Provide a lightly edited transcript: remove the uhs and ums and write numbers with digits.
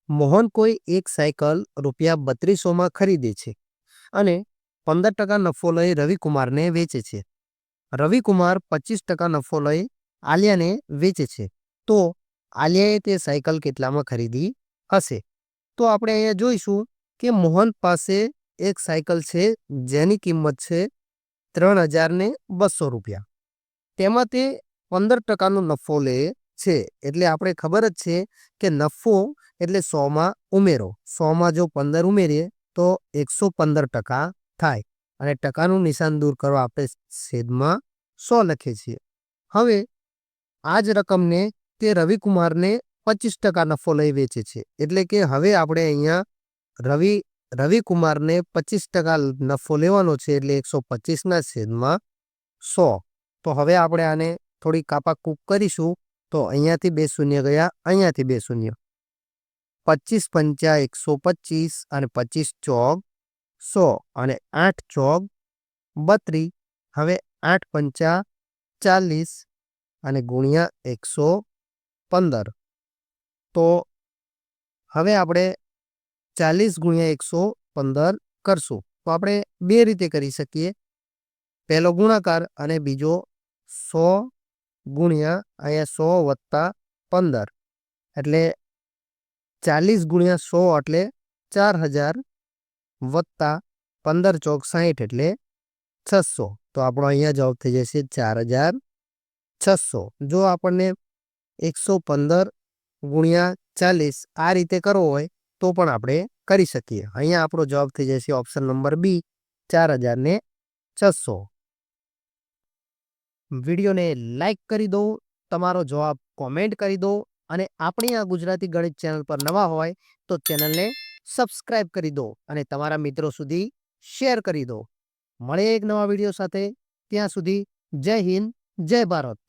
મોહન કોઈ એક સાયકલ ₹3200 માં ખરીદે છે અને 15% નફો લઈ રવિકુમારને વેચે છે. રવિકુમાર 25% નફો લઈ આલિયાને વેચે છે. તો આલિયાએ તે સાયકલ કેટલામાં ખરીદી હશે? તો આપણે અહીંયા જોઈશું કે મોહન પાસે એક સાયકલ છે જેની કિંમત છે ₹3200. તેમાં તે 15%નો નફો લે છે. એટલે આપણે ખબર જ છે કે નફો એટલે 100માં ઉમેરો. 100માં જો 15 ઉમેરીએ તો 115% થાય અને ટકાનું નિશાન દૂર કરવા આપણે છેદમાં 100 લખીએ છીએ. હવે આ જ રકમને તે રવિકુમારને 25% નફો લઈ વેચે છે. એટલે કે હવે આપણે અહીંયા રવિકુમારને 25% નફો લેવાનો છે એટલે 125ના છેદમાં 100. તો હવે આપણે આને થોડી કાપાકૂપ કરીશું. તો અહીંયાથી 2 શૂન્ય ગયા, અહીંયાથી 2 શૂન્ય. 25 પંચા 125 અને 25 ચોક 100 અને 8 ચોક 32. હવે 8 પંચા 40 અને ગુણ્યા 115. તો હવે આપણે 40 ગુણ્યા 115 કરશું. તો આપણે બે રીતે કરી શકીએ. પહેલો ગુણાકાર અને બીજો 100 ગુણ્યા અહીંયા 100 વત્તા 15 એટલે 40 ગુણ્યા 100 એટલે 4000 વત્તા 15 ચોક 60 એટલે 600. તો આપણો અહીંયા જવાબ થઈ જશે 4600. જો આપણને 115 ગુણ્યા 40 આ રીતે કરવો હોય તો પણ આપણે કરી શકીએ. અહીંયા આપણો જવાબ થઈ જશે ઓપ્શન નંબર બી 4600. વિડીયોને લાઈક કરી દો, તમારો જવાબ કોમેન્ટ કરી દો અને આપણી આ ગુજરાતી ગણિત ચેનલ પર નવા હોય તો ચેનલને સબસ્ક્રાઇબ કરી દો અને તમારા મિત્રો સુધી શેર કરી દો. મળે એક નવા વિડીયો સાથે. ત્યાં સુધી જય હિન્દ, જય ભારત.